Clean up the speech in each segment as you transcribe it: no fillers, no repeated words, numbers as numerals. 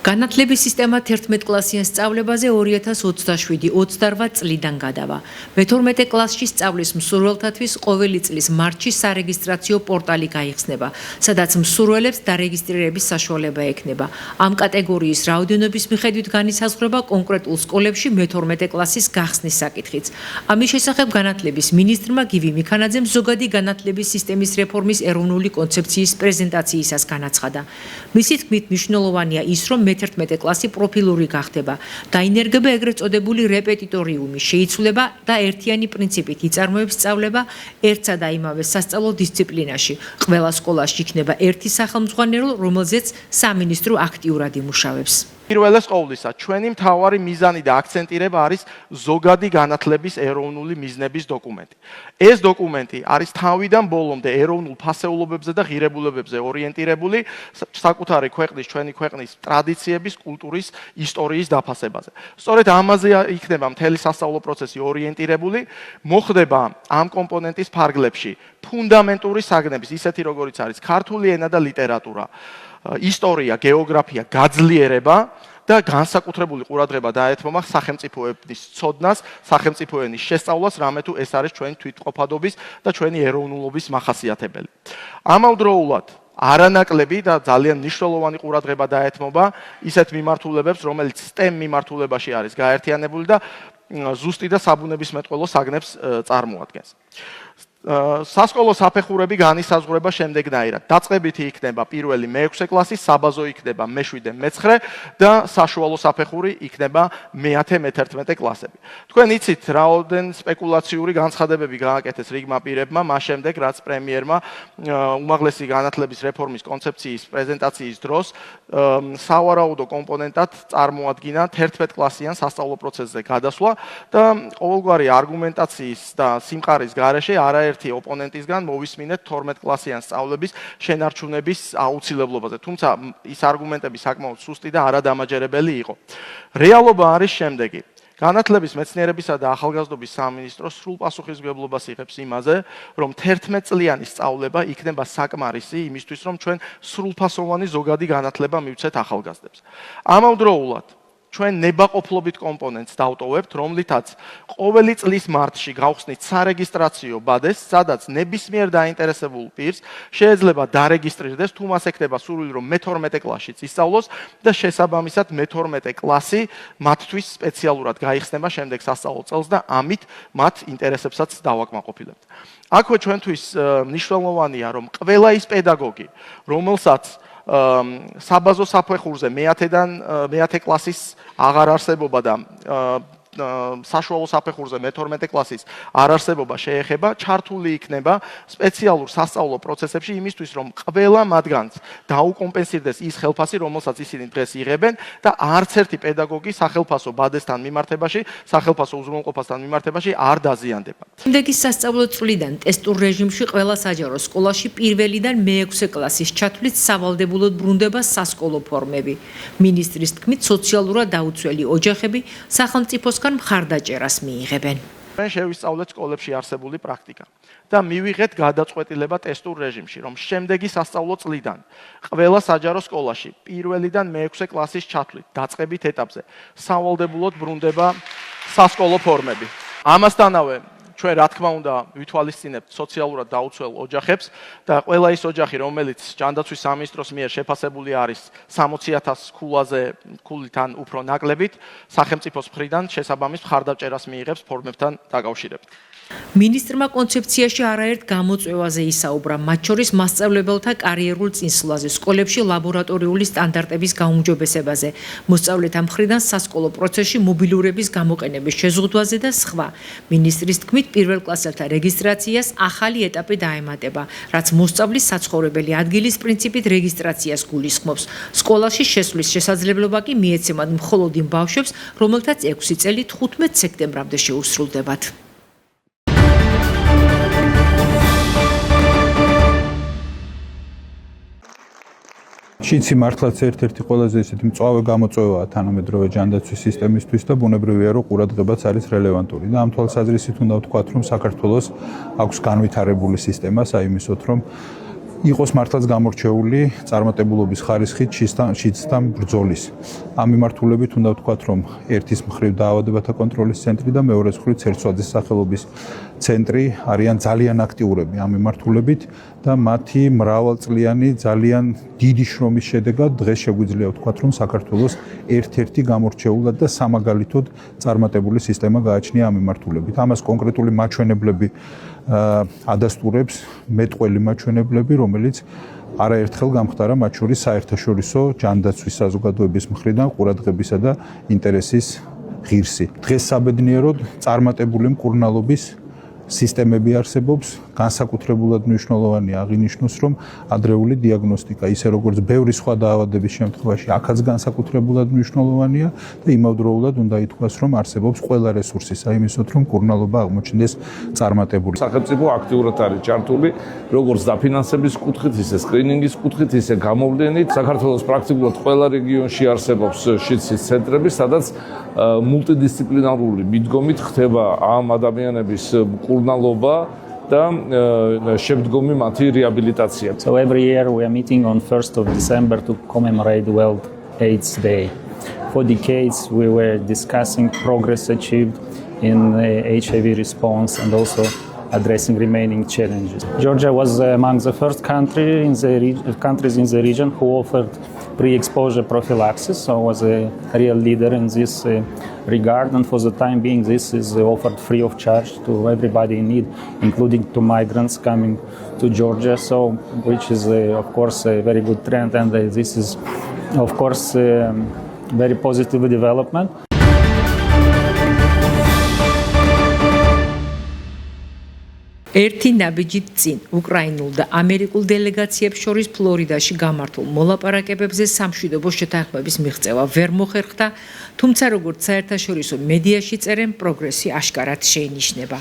განათლების სისტემა 11 კლასიან სწავლებაზე 2027-28 წლიდან გადავა. მე-12 კლასში სწავლის მსურველთათვის ყოველი წლის მარტში სარეგისტრაციო პორტალი გაიხსნება, სადაც მსურველებს დარეგისტრირების საშუალება ექნება. ამ კატეგორიის რაოდენობის მიხედვით განისაზღვრება კონკრეტულ სკოლებში მე-12 კლასის გახსნის საკითხიც. ამის შესახებ განათლების მინისტრმა გივი მიქანაძემ ზოგადი განათლების სისტემის რეფორმის ეროვნული კონცეფციის პრეზენტაციისას განაცხადა. მისი თქმით მნიშვნელოვანია ის, რომ მე-11 კლასი პროფილური გახდება. დაინერგება ეგრეთ წოდებული რეპეტიტორიუმი, შეიცვლება და ერთიანი პრინციპით იწარმოებს სწავლება ერთსა და იმავე სასწავლო დისციპლინაში. ყველა სკოლაში იქნება ერთი სახელმძღვანელო, რომელზეც სამინისტრო აქტიურად იმუშავებს. პირველეს ყოვლისა, ჩვენი მთავარი მიზანი და აქცენტირება არის ზოგადი განათლების ეროვნული მიზნების დოკუმენტი. ეს დოკუმენტი არის თავიდან ბოლომდე ეროვნულ ფასეულობებზე და ღირებულებებზე ორიენტირებული საკუთარი ქვეყნის, ჩვენი ქვეყნის ტრადიციების, კულტურის, ისტორიის დაფასებაზე. სწორედ ამაზე იქნება მთელი სასწავლო პროცესი ორიენტირებული, მოხდება ამ კომპონენტის ფარგლებში ფუნდამენტური საგნების, ისეთი როგორიც არის ქართული ენა და ლიტერატურა, ისტორია, გეოგრაფია, გაძლიერება და განსაკუთრებული ყურადღება დაეთმობა სახელმწიფოების ცოდნას, სახელმწიფო ენის შესწავლას, რამე თუ ეს არის ჩვენი თვითმყოფადობის და ჩვენი ეროვნულობის მახასიათებელი. ამავდროულად არანაკლები და ძალიან მნიშვნელოვანი ყურადღება დაეთმობა ისეთ მიმართულებებს, რომელიც STEM მიმართულებაში არის გაერთიანებული და ზუსტი და საბუნებისმეტყველო საგნებს წარმოადგენს. სასკოლო საფეხურები განისაზღვრება შემდეგნაირად. დაწყებითი იქნება პირველი მე-6 კლასი, საბაზო იქნება მე-7, მე-9 და საშუალო საფეხური იქნება მე-10, მე-11 კლასები. თქვენ იცით, რაოდენ სპეკულაციური განცხადებები გააკეთეს რიგმა პირებმა, მას შემდეგ, რაც პრემიერმა უმაღლესი განათლების რეფორმის კონცეფციის პრეზენტაციის დროს სავარაუდო კომპონენტად წარმოადგინა 11 კლასიან სასწავლო პროცესზე გადასვლა და ყოველგვარი არგუმენტაციის და სიმყარის გარეშე არაერთი ოპონენტისგან მოვისმინეთ 12 კლასიან სწავლების შენარჩუნების აუცილებლობაზე. თუმცა ის არგუმენტები საკმაოდ სუსტი და არადამაჯერებელი იყო. რეალობა არის შემდეგი. განათლების მეცნიერებისა და ახალგაზრდობის სამინისტრო სრულ პასუხისმგებლობას იღებს იმაზე, რომ 11 წლიანი სწავლება იქნება საკმარისი იმისთვის, რომ ჩვენ სრულფასოვანი ზოგადი განათლება მივცეთ ახალგაზრდებს. ამავდროულად ჩვენ ნებაყოფლობით კომპონენტს დავტოვებთ, რომლითაც ყოველი წლის მარტში გავხსნით სარეგისტრაციო ბადეს, სადაც ნებისმიერ დაინტერესებულ პირს შეიძლება დარეგისტრირდეს, თუ მას ექნება სურვილი, რომ მე-12 კლასშიც ისწავლოს და შესაბამისად მე-12 კლასი მათთვის სპეციალურად გაიხსნება შემდეგ სასწავლო წელს და ამით მათ ინტერესებსაც დავაკმაყოფილებთ. აქვე ჩვენთვის მნიშვნელოვანია, რომ ყველა ის პედაგოგი, რომელსაც საბაზო საფეხურზე მე-10 კლასის აღარ არსებობა და საშუალო საფეხურზე მე-12 კლასის არ არსებობა შეეხება, ჩართული იქნება სპეციალურ სასწავლო პროცესებში იმისთვის, რომ ყველა მათგანს დაუკომპენსირდეს ის ხელფასი, რომელსაც ისინი დღეს იღებენ და არც ერთი პედაგოგი სახელფასო ბადესთან მიმართებაში, სახელფასო უზრუნველყოფასთან მიმართებაში არ დაზიანდება. შემდეგი სასწავლო წლიდან ტესტურ რეჟიმში ყველა საჯარო სკოლაში პირველიდან მე-6 კლასის ჩათვლით სავალდებულოდ ბრუნდება სასკოლო ფორმები. მინისტრის თქმით, სოციალურად დაუცველი ოჯახები სახელმწიფოსგან მხარდაჭერას მიიღებენ. ჩვენ შევისწავლეთ სკოლებში არსებული პრაქტიკა და მივიღეთ გადაწყვეტილება ტესტურ რეჟიმში, რომ შემდეგი სასწავლო წლიდან ყველა საჯარო სკოლაში პირველიდან მე-6 კლასის ჩათვლით დაწყებით ეტაპზე სავალდებულოდ ბრუნდება სასკოლო ფორმები. ამასთანავე ჩვენ რა თქმა უნდა ვითვალისწინებთ სოციალურად დაუცველ ოჯახებს და ყველა ის ოჯახი, რომელიც ჯანდაცვის სამინისტროს მიერ შეფასებული არის 60,000 ქულიდან უფრო ნაკლებით, სახელმწიფოს მხრიდან შესაბამის მხარდაჭერას მიიღებს ფორმებთან დაკავშირებით. მინისტრმა კონცეფციაში არაერთ გამოწვევაზე ისაუბრა, მათ შორის მასწავლებელთა კარიერულ წინსვლაზე, სკოლებში ლაბორატორიული სტანდარტების გაუმჯობესებაზე, მოსწავლეთა მხრიდან სასკოლო პროცესში მობილურების გამოყენების შეზღუდვაზე და სხვა. მინისტრის თქმით, პირველ კლასელთა რეგისტრაციას ახალი ეტაპი დაემატება, რაც მოსწავლის საცხოვრებელი ადგილის პრინციპით რეგისტრაციას გულისხმობს. სკოლაში შესვლის შესაძლებლობა კი მიეცემათ მხოლოდ იმ ბავშვებს, რომელთაც 6 წელი 15 სექტემბრამდე შეუსრულდებათ. შინცი მართლაც ერთ-ერთი ყველაზე ისეთი მწვავე გამოწვევაა თანამედროვე ჯანდაცვის სისტემისთვის და ბუნებრივია, რომ ყურადღებაც არის რელევანტური. და ამ თვალსაზრისით უნდა ვთქვათ, რომ საქართველოს აქვს განვითარებული სისტემა საიმისოთ, რომ იყოს მართლაც გამორჩეული წარმატებულობის ხარისხით შიდსთან ბრძოლის. ამ მიმართულებით უნდა ვთქვათ, რომ ერთის მხრივ დაავადებათა კონტროლის ცენტრი და მეორეს მხრივ ცერცვაძის სახელობის ცენტრი არიან ძალიან აქტიურები ამ მიმართულებით და მათი მრავალწლიანი ძალიან დიდი შრომის შედეგად დღეს შეგვიძლია ვთქვათ, რომ საქართველოს ერთ-ერთი გამორჩეულად და სამაგალითოდ წარმატებული სისტემა გააჩნია ამ მიმართულებით. ამას კონკრეტული მაჩვენებლები ადასტურებს მეტყველი მაჩვენებლები, რომელიც არაერთხელ გამხდარა მათ შორის საერთაშორისო ჯანდაცვის საზოგადოების მხრიდან ყურადღებისა და ინტერესის ღირსი. დღეს საბედნიეროდ წარმატებული მკურნალობის სისტემები არსებობს, განსაკუთრებულად მნიშვნელოვანია აღინიშნოს, რომ ადრეული დიაგნოსტიკა, ისე როგორც ბევრი სხვა დაავადების შემთხვევაში, აქაც განსაკუთრებულად მნიშვნელოვანია და იმავდროულად უნდა ითქვას, რომ არსებობს ყველა რესურსი საიმისოდ, რომ მკურნალობა აღმოჩნდეს წარმატებული. სახელმწიფო აქტიურად არის ჩართული, როგორც დაფინანსების კუთხით, ისე სკრინინგის კუთხით, ისე გამოვლენით. საქართველოს პრაქტიკულად ყველა რეგიონში არსებობს შიდსის ცენტრები, სადაც მულტიდისციპლინარული მიდგომით ხდება ამ ადამიანების მკურნალობა და შემდგომი მათი რეაბილიტაცია. So every year we are meeting on 1st of December to commemorate World AIDS Day. For decades we were discussing progress achieved in HIV response and also addressing remaining challenges. Georgia was among the first countries in the region who offered pre-exposure prophylaxis, so was a real leader in this regard, and for the time being this is offered free of charge to everybody in need, including to migrants coming to Georgia, so which is of course a very good trend, and this is of course very positive development. ერთი ნაბიჯით წინ უკრაინულ და ამერიკულ დელეგაციებს შორის ფლორიდაში გამართულ მოლაპარაკებებზე სამშვიდობო შეთანხმების მიღწევა ვერ მოხერხდა, თუმცა როგორც საერთაშორისო მედიაში წერენ, პროგრესი აშკარად შეინიშნება.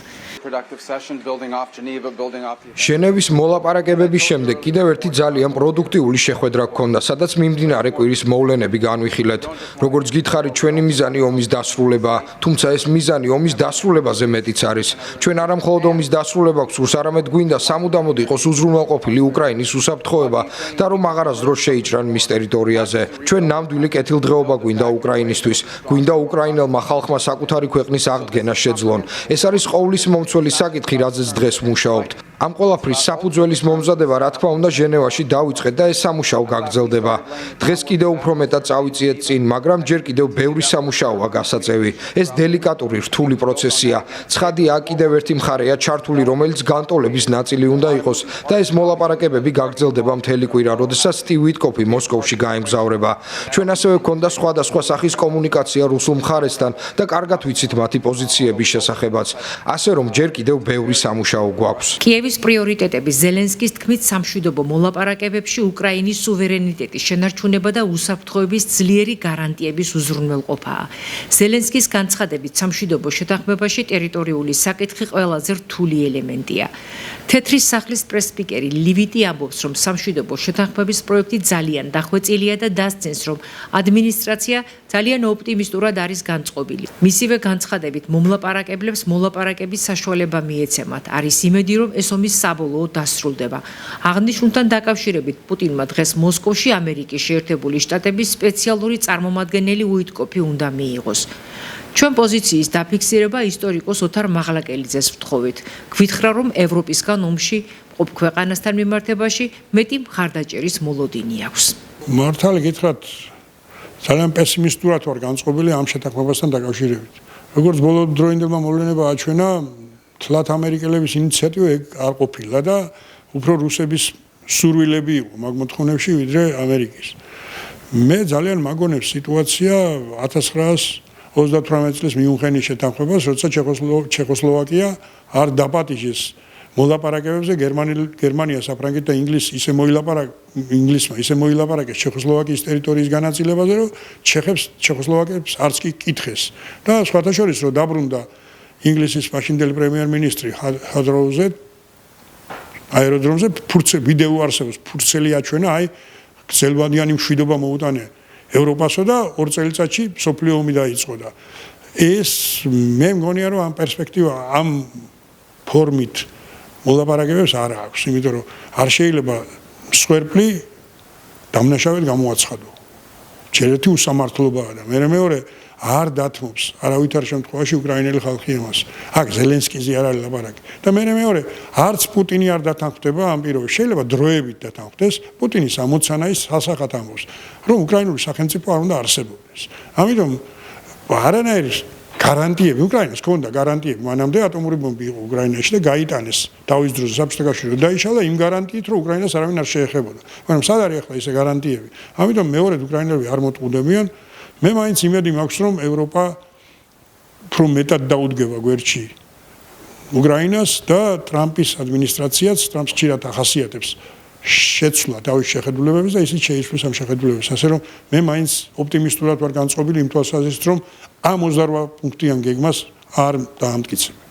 ჟენევის მოლაპარაკებების შემდეგ კიდევ ერთი ძალიან პროდუქტიული შეხვედრა გქონდა, სადაც მიმდინარე კვირის მოვლენები განვიხილეთ. როგორც გითხარით, ჩვენი მიზანი ომის დასრულებაა, თუმცა ეს მიზანი ომის დასრულებაზე მეტიც არის. ჩვენ არა მხოლოდ ომის დასრულება გვსურს, არამედ გვინდა სამუდამოდ იყოს უზრუნველყოფილი უკრაინის უსაფრთხოება და რომ აღარასდროს შეიჭრან მის ტერიტორიაზე. ჩვენ ნამდვილი კეთილდღეობა გვინდა უკრაინისთვის, გვინდა უკრაინელმა ხალხმა საკუთარი ქვეყნის აღდგენა შეძლონ. ეს არის ყოვლის მომცველი საკითხი, რაზეც დღეს ვმუშაობთ. ამ ყველაფრის საფუძველის მომზადება, რა თქმა უნდა, ჟენევაში დავიწყეთ და ეს სამუშაო გაგრძელდება. დღეს კიდევ უფრო მეტად წავიწიეთ წინ, მაგრამ ჯერ კიდევ ბევრი სამუშაოა გასაწევი. ეს დელიკატური, რთული პროცესია. ცხადია, კიდევ ერთი მხარეა ჩართული, რომელიც განტოლების ნაწილი უნდა იყოს და ეს მოლაპარაკებები გაგრძელდება მთელი კვირა, როდესაც სტივ ვიტკოფი მოსკოვში გაემგზავრება. ჩვენ ასევე გვქონდა სხვადასხვა სახის კომუნიკაცია რუსულ მხარესთან და კარგად ვიცით მათი პოზიციების შესახებაც. ასე რომ ჯერ კიდევ ბევრი სამუშაო გვაქვს. კიევის პრიორიტეტები ზელენსკის თქმით სამშვიდობო მოლაპარაკებებში უკრაინის სუვერენიტეტის შენარჩუნება და უსაფრთხოების ძლიერი გარანტიების უზრუნველყოფაა. ზელენსკის განცხადებით სამშვიდობო შეთანხმებაში ტერიტორიული საკითხი ყველაზე რთული ელემენტია. თეთრი სახლის პრესპიკერი ლივიტი ამბობს, რომ სამშვიდობო შეთანხმების პროექტი ძალიან დახვეწილია და დასცენს, რომ ადმინისტრაცია ძალიან ოპტიმისტურად არის განწყობილი. მისივე განცხადებით მომლაპარაკებლებს მოლაპარაკების საშუალება მიეცემათ. არის იმედი, რომ ეს ომი საბოლოოდ დასრულდება. აღნიშნულთან დაკავშირებით პუტინმა დღეს მოსკოვში ამერიკის შეერთებული შტატების სპეციალური წარმომადგენელი უიტკოფი უნდა მიიღოს. ჩვენ პოზიციის დაფიქსირება ისტორიკოს ოთარ მაღლაკელიძეს ვთხოვით. გვითხრა, რომ ევროპისგან ომში მყოფ ქვეყანასთან მიმართებაში მეტი მხარდაჭერის მოლოდინი აქვს. მართალი გითხრათ, ძალიან პესიმისტურად ვარ განწყობილი ამ შეთანხმებასთან დაკავშირებით. როგორც ბოლო დროინდელმა მოვლენებმა აჩვენა, თლათ ამერიკელების ინიციატივა არ ყოფილა და უფრო რუსების სურვილები იყო მაგ მოთხოვნებში ვიდრე ამერიკის. მე ძალიან მაგონებს სიტუაცია 1938 წლის მიუნხენის შეთანხმებას, როცა ჩეხოსლოვაკია არ დაპატიჟეს მოლაპარაკებებზე გერმანია, საფრანგეთი და ინგლისი ისე მოილაპარაკეს ჩეხოსლოვაკიის ტერიტორიის განაწილებაზე, რომ ჩეხოსლოვაკებს არც კი კითხეს. და სხვათა შორის რომ დაბრუნდა ინგლისის მაშინდელი პრემიერ-მინისტრი ჰადროუზე აეროდრომზე ვიდეო არსებობს, ფურცელი აჩვენა, გრძელვადიანი მშვიდობა მოუტანა ევროპასო და 2 წელიწადში მსოფლიო ომი დაიწყო და ეს მე მგონია რომ ამ პერსპექტივა ამ ფორმით მოლაპარაკებებს არ აქვს, იმიტომ რომ არ შეიძლება მსხვერპლი დამნაშავედ გამოაცხადო. ჩერეთი უსამართლობაა და მეორე არ დათმობს არავითარ შემთხვევაში უკრაინელი ხალხი ამას. აქ ზელენსკიზე არ არის ლაპარაკი. და მეორე არც პუტინი არ დათანხმდება ამ პირობებში. შეიძლება დროებით დათანხმდეს, პუტინის ამოცანა ის სასახად ამბობს, რომ უკრაინული სახელმწიფო არ უნდა არსებობდეს. ამიტომ არანაირი გარანტიები უკრაინას ქონდა გარანტიები მანამდე ატომური ბომბი იყო უკრაინაში და გაიტანეს თავის დროზე საბჭოთა კავშირში დაიშალა იმ გარანტიით რომ უკრაინას არავინ არ შეეხებოდა. მაგრამ სად არის ახლა ესე გარანტიები? ამიტომ მეორედ უკრაინელები არ მოწყუდებიან. მე მაინც იმედი მაქვს რომ ევროპა უფრო მეტად დაუდგება გვერდში უკრაინას და ტრამპის ადმინისტრაციაც ტრამპს ხშირად ახასიათებს შეცვლა თავის შეხედულებების და ისიც შეისწვლის ამ შეხედულებებს. ასე რომ მე მაინც ოპტიმისტურად ვარ განწყობილი იმ თვალსაზრისით რომ ამ 28 პუნქტიან გეგმას არ დაამტკიცებ.